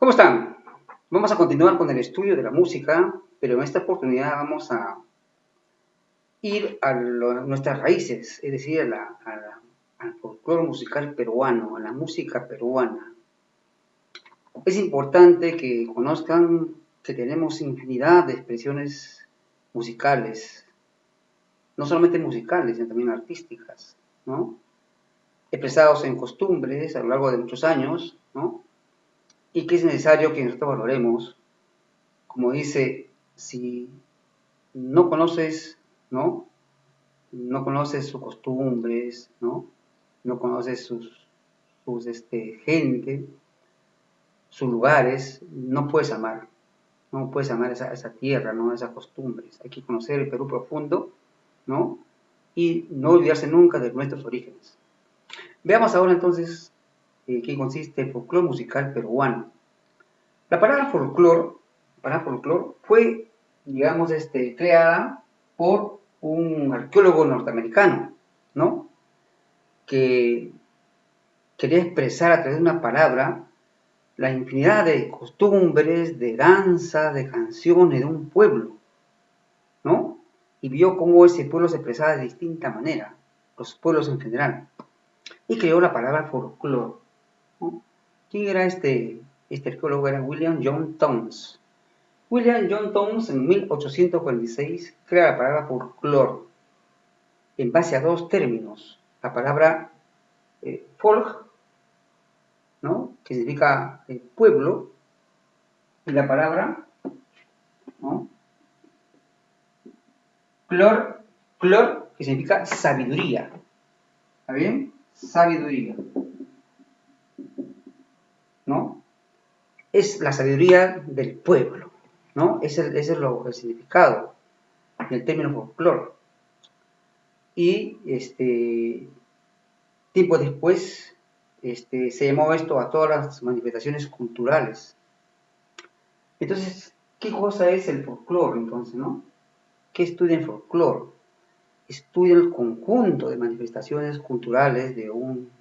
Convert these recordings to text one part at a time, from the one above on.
¿Cómo están? Vamos a continuar con el estudio de la música, pero en esta oportunidad vamos a ir a nuestras raíces, es decir, al folclore musical peruano, a la música peruana. Es importante que conozcan que tenemos infinidad de expresiones musicales, no solamente musicales, sino también artísticas, ¿no? Expresados en costumbres a lo largo de muchos años, ¿no? Y que es necesario que nosotros valoremos, como dice, si no conoces, ¿no? No conoces sus costumbres, ¿no? No conoces sus gente, sus lugares, no puedes amar, no puedes amar esa tierra, ¿no? Esas costumbres. Hay que conocer el Perú profundo, ¿no? Y no olvidarse nunca de nuestros orígenes. Veamos ahora entonces qué consiste el folclore musical peruano. La palabra folclore fue, digamos, creada por un arqueólogo norteamericano, ¿no? Que quería expresar a través de una palabra la infinidad de costumbres, de danzas, de canciones de un pueblo, ¿no? Y vio cómo ese pueblo se expresaba de distinta manera, los pueblos en general, y creó la palabra folclore, ¿no? ¿Quién era este arqueólogo? Era William John Thoms. William John Thoms en 1846 crea la palabra folclore en base a dos términos, la palabra folk, ¿no? Que significa pueblo, y la palabra, ¿no? Clor, que significa sabiduría. ¿Está bien? Sabiduría, ¿no? Es la sabiduría del pueblo, ¿no? Ese es el significado del término folclore. Y tiempo después se llamó esto a todas las manifestaciones culturales. Entonces, ¿qué cosa es el folclore entonces, no? ¿Qué estudia el folclore? Estudia el conjunto de manifestaciones culturales de un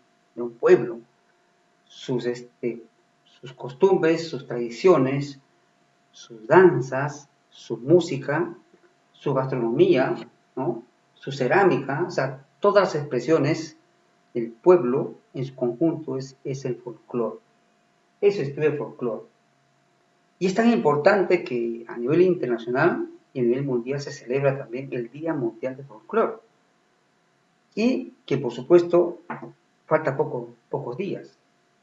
pueblo, sus costumbres, sus tradiciones, sus danzas, su música, su gastronomía, ¿no? Su cerámica, o sea, todas las expresiones del pueblo en su conjunto es el folclore. Eso estudia el folclore. Y es tan importante que a nivel internacional y a nivel mundial se celebra también el Día Mundial del Folclore. Y que por supuesto falta pocos días.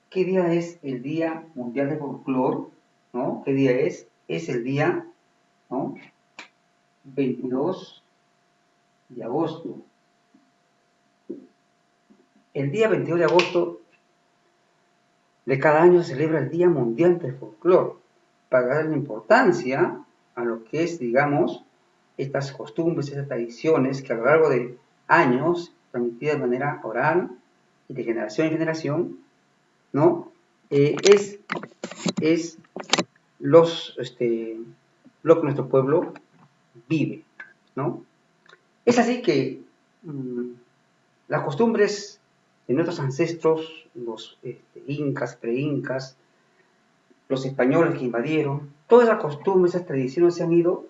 ¿Qué día es el Día Mundial del Folclore? ¿No? ¿Qué día es? Es el día, ¿no? 22 de agosto. El día 22 de agosto de cada año se celebra el Día Mundial del Folclore para darle importancia a lo que es, digamos, estas costumbres, estas tradiciones que a lo largo de años, transmitidas de manera oral y de generación en generación, ¿no? Es lo que nuestro pueblo vive, ¿no? Es así que las costumbres de nuestros ancestros, los incas, pre-incas, los españoles que invadieron, todas esas costumbres, esas tradiciones se han ido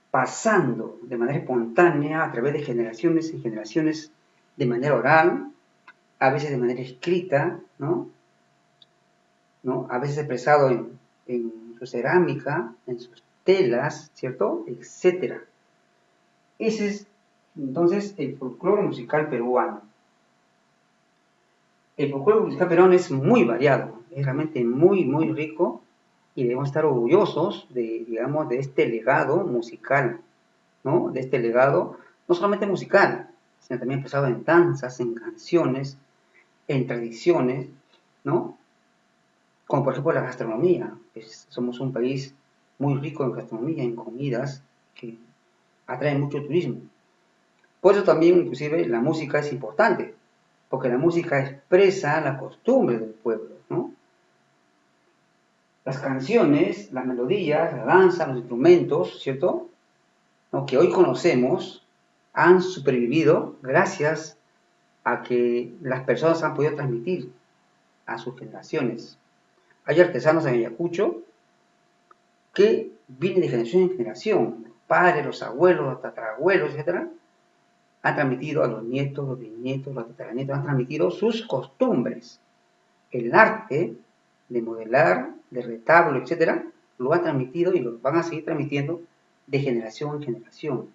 pasando de manera espontánea a través de generaciones y generaciones de manera oral, a veces de manera escrita, ¿no? A veces expresado en su cerámica, en sus telas, ¿cierto? Etcétera. Ese es entonces el folclore musical peruano. El folclore musical peruano es muy variado, es realmente muy, muy rico y debemos estar orgullosos de, digamos, de este legado musical, ¿no? De este legado, no solamente musical, sino también expresado en danzas, en canciones, en tradiciones, ¿no? Como por ejemplo la gastronomía. Somos un país muy rico en gastronomía, en comidas que atraen mucho turismo. Por eso también, inclusive, la música es importante, porque la música expresa la costumbre del pueblo, ¿no? Las canciones, las melodías, la danza, los instrumentos, ¿cierto? ¿No? Que hoy conocemos, han supervivido gracias a que las personas han podido transmitir a sus generaciones. Hay artesanos en Ayacucho que vienen de generación en generación, los padres, los abuelos, los tatarabuelos, etcétera, han transmitido a los nietos, los bisnietos, los tataranietos, han transmitido sus costumbres. El arte de modelar, de retablo, etcétera, lo han transmitido y lo van a seguir transmitiendo de generación en generación.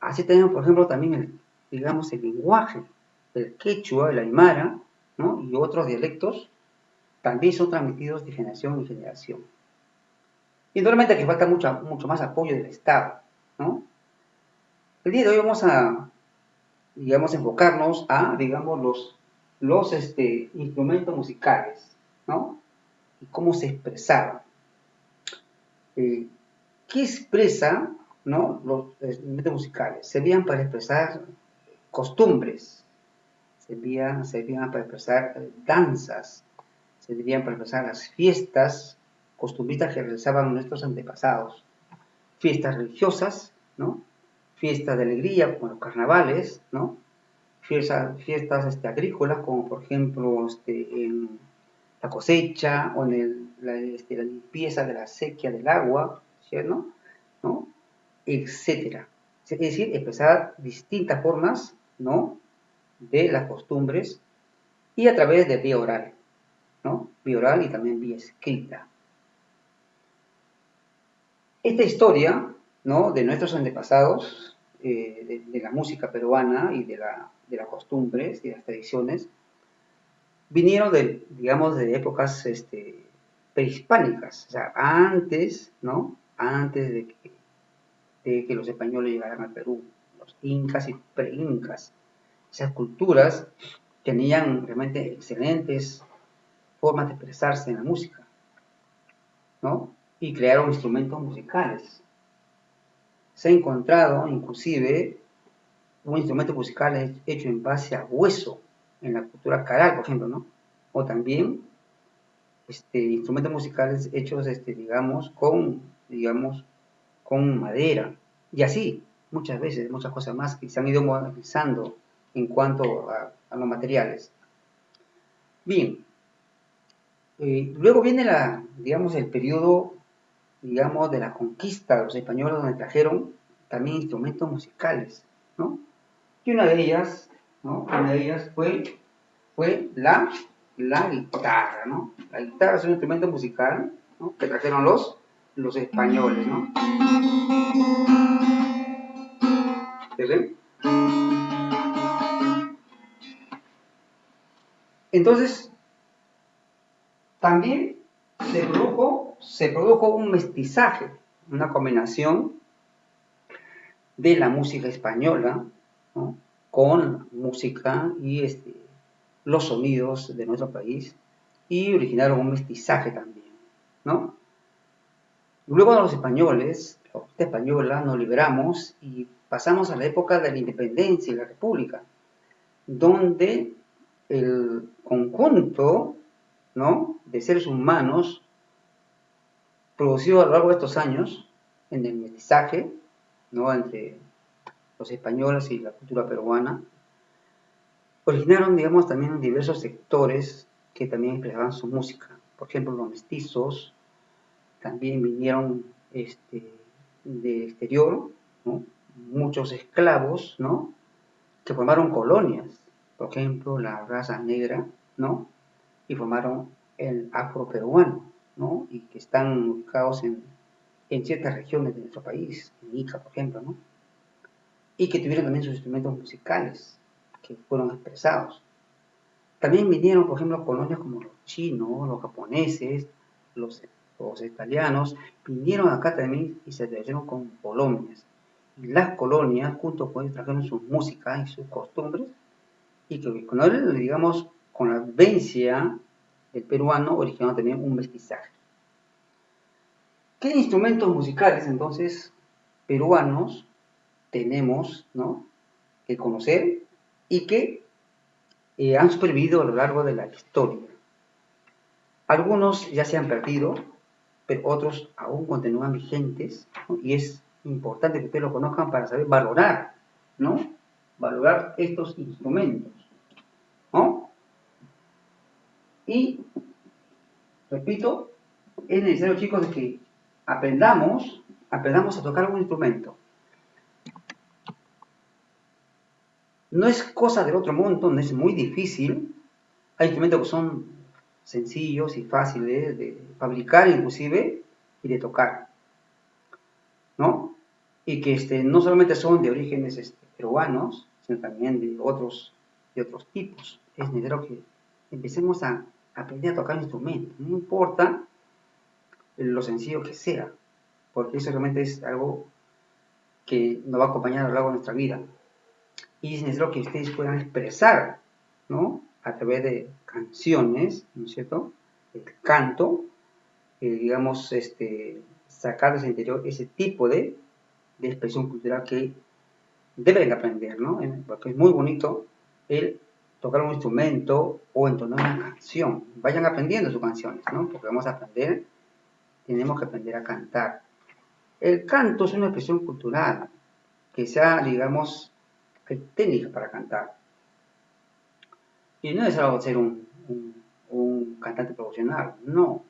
Así tenemos, por ejemplo, también el lenguaje, el quechua, el aymara, ¿no? Y otros dialectos también son transmitidos de generación en generación. Y normalmente que falta mucho más apoyo del Estado, ¿no? El día de hoy vamos a, digamos, enfocarnos a, digamos, los instrumentos musicales, ¿no? Y cómo se expresaban. ¿Qué expresa, ¿no? Los instrumentos musicales? Servían para expresar costumbres, servían para expresar danzas, servían para expresar las fiestas costumbristas que realizaban nuestros antepasados, fiestas religiosas, ¿no? Fiestas de alegría, como los carnavales, ¿no? Fiestas agrícolas, como por ejemplo en la cosecha o en la limpieza de la sequía del agua, ¿cierto? ¿No? Etcétera. Es decir, expresar distintas formas, ¿no? De las costumbres y a través de vía oral, ¿no? Vía oral y también vía escrita. Esta historia, ¿no? De nuestros antepasados, de la música peruana y de las costumbres y de las tradiciones, vinieron de, digamos, de épocas prehispánicas, o sea, antes, ¿no? Antes de que los españoles llegaran al Perú, los incas y pre-incas. Esas culturas tenían realmente excelentes formas de expresarse en la música, ¿no? Y crearon instrumentos musicales. Se ha encontrado, inclusive, un instrumento musical hecho en base a hueso, en la cultura caral, por ejemplo, ¿no? O también instrumentos musicales hechos, digamos, con madera. Y así, muchas veces, muchas cosas más que se han ido modernizando en cuanto a los materiales. Bien, luego viene digamos, el periodo, digamos, de la conquista de los españoles, donde trajeron también instrumentos musicales, ¿no? Y una de ellas, ¿no? Una de ellas fue la guitarra, ¿no? La guitarra es un instrumento musical, ¿no? Que trajeron los españoles, ¿no? ¿Sí? Entonces, también se produjo un mestizaje, una combinación de la música española, ¿no? Con música y los sonidos de nuestro país y originaron un mestizaje también, ¿no? Luego de los españoles, la conquista española, nos liberamos y pasamos a la época de la independencia y la república, donde el conjunto, ¿no? De seres humanos producido a lo largo de estos años en el mestizaje, ¿no? Entre los españoles y la cultura peruana, originaron, digamos, también diversos sectores que también expresaban su música. Por ejemplo, los mestizos también vinieron del exterior, ¿no? Muchos esclavos, ¿no? Que formaron colonias, por ejemplo, la raza negra, ¿no? Y formaron el afroperuano, ¿no? Y que están ubicados en ciertas regiones de nuestro país, en Ica, por ejemplo, ¿no? Y que tuvieron también sus instrumentos musicales, que fueron expresados. También vinieron, por ejemplo, colonias como los chinos, los japoneses, los italianos, vinieron acá también y se establecieron con colonias. Y las colonias, junto con ellos, trajeron su música y sus costumbres, y que con él, digamos, con la vivencia del peruano, originaron también un mestizaje. ¿Qué instrumentos musicales, entonces, peruanos tenemos, ¿no? Que conocer y que han supervivido a lo largo de la historia? Algunos ya se han perdido, pero otros aún continúan vigentes, ¿no? Y es importante que ustedes lo conozcan para saber valorar, ¿no? Valorar estos instrumentos, ¿no? Y Repito, es necesario, chicos, de que aprendamos a tocar un instrumento. No es cosa del otro mundo, no es muy difícil. Hay instrumentos que son sencillos y fáciles de fabricar inclusive y de tocar, ¿no? Y que no solamente son de orígenes peruanos, sino también de otros tipos. Es necesario que empecemos a aprender a tocar instrumentos, no importa lo sencillo que sea, porque eso realmente es algo que nos va a acompañar a lo largo de nuestra vida. Y es necesario que ustedes puedan expresar, ¿no? A través de canciones, ¿no es cierto? El canto, digamos, sacar de su interior ese tipo de expresión cultural que deben aprender, ¿no? Porque es muy bonito el tocar un instrumento o entonar una canción. Vayan aprendiendo sus canciones, ¿no? Porque vamos a aprender, tenemos que aprender a cantar. El canto es una expresión cultural que sea, digamos, hay técnica para cantar. Y no es algo de ser un cantante profesional, no.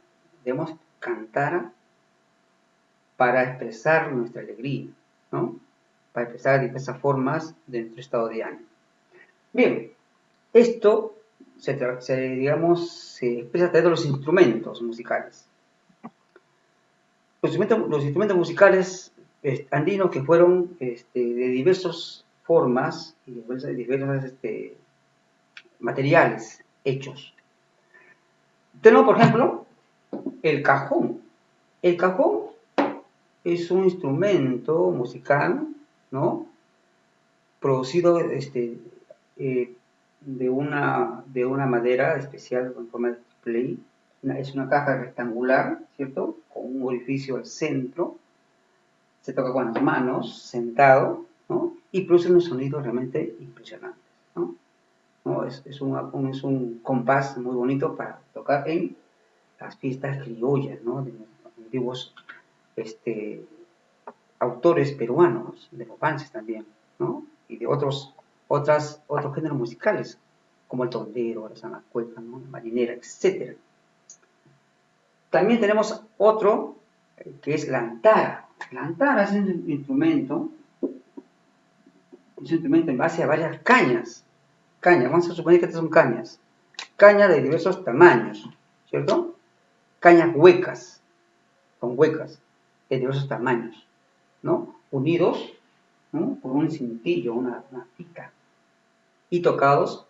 Debemos cantar para expresar nuestra alegría, ¿no? Para expresar diversas formas de nuestro estado de ánimo. Bien, esto digamos, se expresa a través de los instrumentos musicales. Los instrumentos musicales andinos que fueron de diversas formas y de diversos materiales hechos. Tenemos, por ejemplo, el cajón. El cajón es un instrumento musical, ¿no? Producido de una madera especial en forma de display. Es una caja rectangular, ¿cierto? Con un orificio al centro. Se toca con las manos, sentado, ¿no? Y produce unos sonidos realmente impresionantes, ¿no? ¿No? Es un compás muy bonito para tocar en las fiestas criollas, ¿no? De los antiguos autores peruanos, de romances también, ¿no? Y de otros géneros musicales, como el tondero, la zanacueca, ¿no? La marinera, etc. También tenemos otro, que es la antara. La antara es un instrumento en base a varias cañas. Cañas, vamos a suponer que estas son cañas. Cañas de diversos tamaños, ¿cierto? Cañas huecas, con huecas, de diversos tamaños, ¿no? Unidos, ¿no? Por un cintillo, una pita, y tocados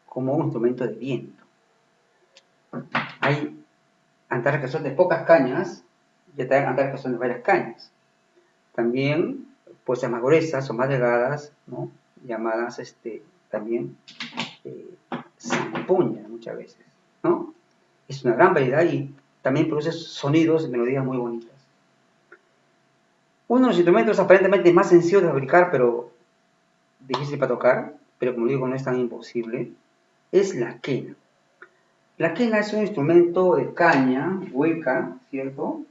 como un instrumento de viento. Hay antares que son de pocas cañas y antares que son de varias cañas. También, pues, más gruesas o más delgadas, ¿no? Llamadas también zampoña muchas veces, ¿no? Es una gran variedad y también produce sonidos y melodías muy bonitas. Uno de los instrumentos aparentemente más sencillos de fabricar, pero difícil para tocar, pero como digo, no es tan imposible, es la quena. La quena es un instrumento de caña hueca, ¿cierto?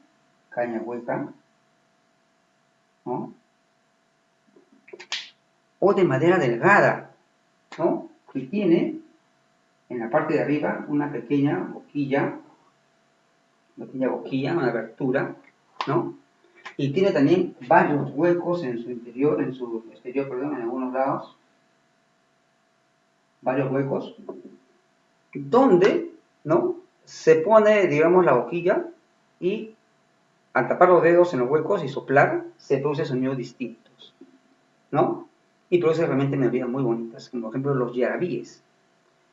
Caña hueca, ¿no? O de madera delgada, ¿no? Que tiene en la parte de arriba una pequeña boquilla, una abertura, ¿no? Y tiene también varios huecos en su interior, en algunos lados, varios huecos, donde, ¿no? Se pone, digamos, la boquilla y al tapar los dedos en los huecos y soplar, se produce sonidos distintos, ¿no? Y produce realmente melodías muy bonitas, como por ejemplo los yarabíes.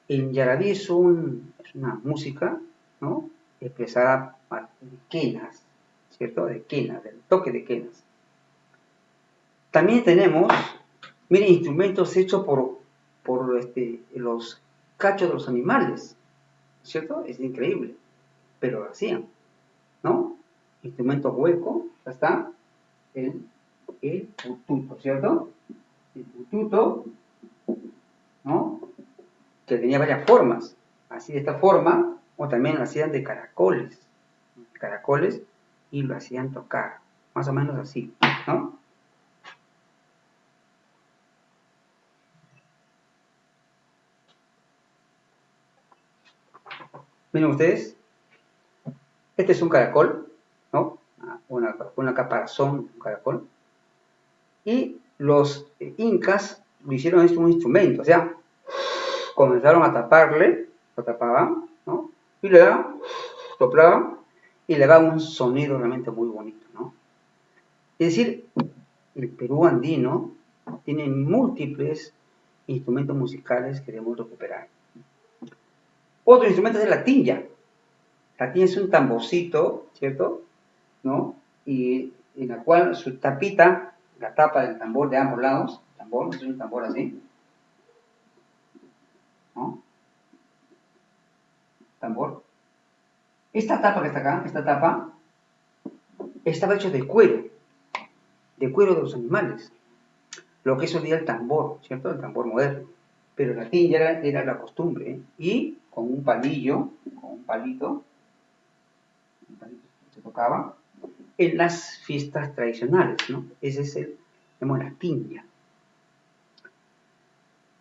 El yarabí es una música, ¿no? Expresada de quenas, ¿cierto? De quenas, del toque de quenas. También tenemos, miren, instrumentos hechos por los cachos de los animales, ¿cierto? Es increíble, pero lo hacían, ¿no? Instrumento hueco, ya está, el pututo, ¿cierto? El pututo, ¿no? Que tenía varias formas, así de esta forma, o también lo hacían de caracoles, y lo hacían tocar, más o menos así, ¿no? Miren ustedes, Este es un caracol, ¿no? Una caparazón, un caracol. Y los incas lo hicieron esto un instrumento, o sea, comenzaron a taparle, lo tapaban, ¿no? Y le daban, soplaban y le daban un sonido realmente muy bonito, ¿no? Es decir, el Perú andino tiene múltiples instrumentos musicales que debemos recuperar. Otro instrumento es la tinja. La tinja es un tamborcito, ¿cierto? ¿No? Y en la cual su tapita, la tapa del tambor de ambos lados, tambor, es un tambor así, ¿no? Tambor. Esta tapa que está acá, esta tapa, estaba hecha de cuero de los animales, lo que es hoy día el tambor, ¿cierto? El tambor moderno. Pero la tinja era la costumbre, ¿eh? Y con un palillo, con un palito se tocaba en las fiestas tradicionales, ¿no? Ese es la tinja.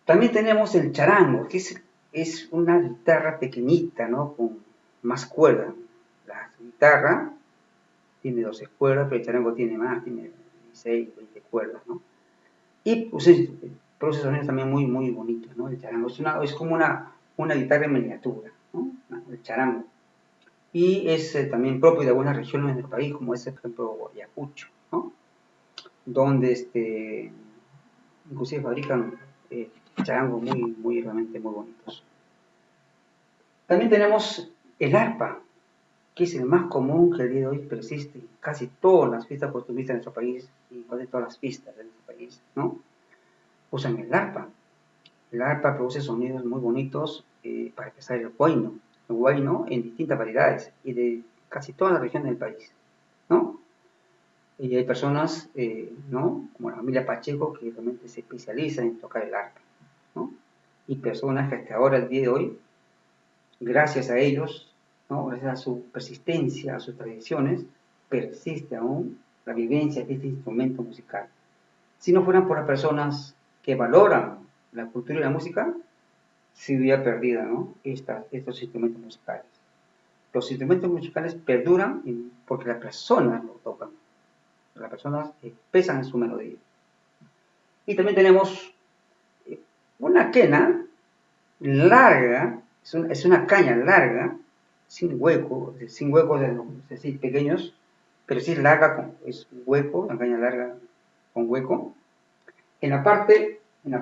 También tenemos el charango, que es una guitarra pequeñita, ¿no? Con más cuerdas. La guitarra tiene 12 cuerdas, pero el charango tiene más, tiene 16, 20 cuerdas, ¿no? Y pues, produce sonidos también muy, muy bonitos, ¿no? El charango es como una guitarra en miniatura, ¿no? El charango. Y es también propio de algunas regiones del país, como es, por ejemplo, Ayacucho, ¿no? Donde inclusive fabrican charangos muy, muy, realmente muy bonitos. También tenemos el arpa, que es el más común que el día de hoy persiste en casi todas las fiestas costumbristas de nuestro país y casi todas las fiestas de nuestro país, ¿no? Usan el arpa. El arpa produce sonidos muy bonitos para empezar el huayno en distintas variedades y de casi todas las regiones del país, ¿no? Y hay personas, ¿no? Como la familia Pacheco, que realmente se especializa en tocar el arpa, ¿no? Y personas que hasta ahora, el día de hoy, gracias a ellos, ¿no? Gracias a su persistencia, a sus tradiciones, persiste aún la vivencia de este instrumento musical. Si no fueran por las personas que valoran la cultura y la música, se hubiera perdido, ¿no? Estos instrumentos musicales. Los instrumentos musicales perduran porque las personas lo tocan. Las personas expresan en su melodía. Y también tenemos una quena larga, es una caña larga, sin huecos es decir, pequeños, pero sí es larga, es hueco, una caña larga con hueco. En la parte de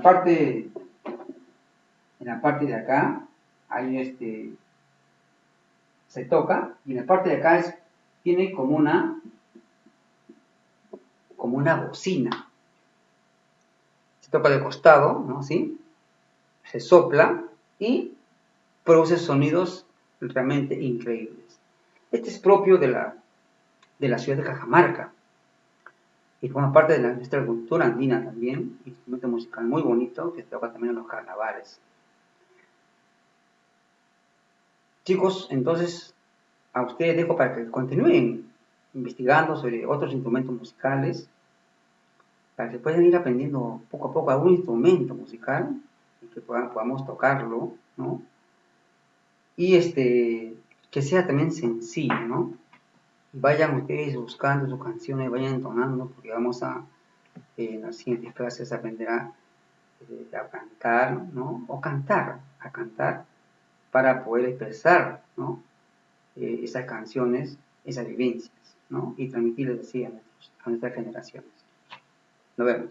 acá, ahí se toca, y en la parte de acá tiene como una bocina. Se toca de costado, ¿no? ¿Sí? Se sopla y produce sonidos realmente increíbles. Este es propio de la ciudad de Cajamarca y forma parte de nuestra cultura andina también, instrumento musical muy bonito que se toca también en los carnavales. Chicos, entonces a ustedes dejo para que continúen investigando sobre otros instrumentos musicales, para que puedan ir aprendiendo poco a poco algún instrumento musical y que podamos tocarlo, ¿no? Y que sea también sencillo, ¿no? Vayan ustedes buscando sus canciones, vayan entonando, porque vamos en las siguientes clases aprender a cantar, ¿no? O a cantar para poder expresar, ¿no? Esas canciones, esas vivencias, ¿no? Y transmitirles así a nuestras generaciones. Nos vemos.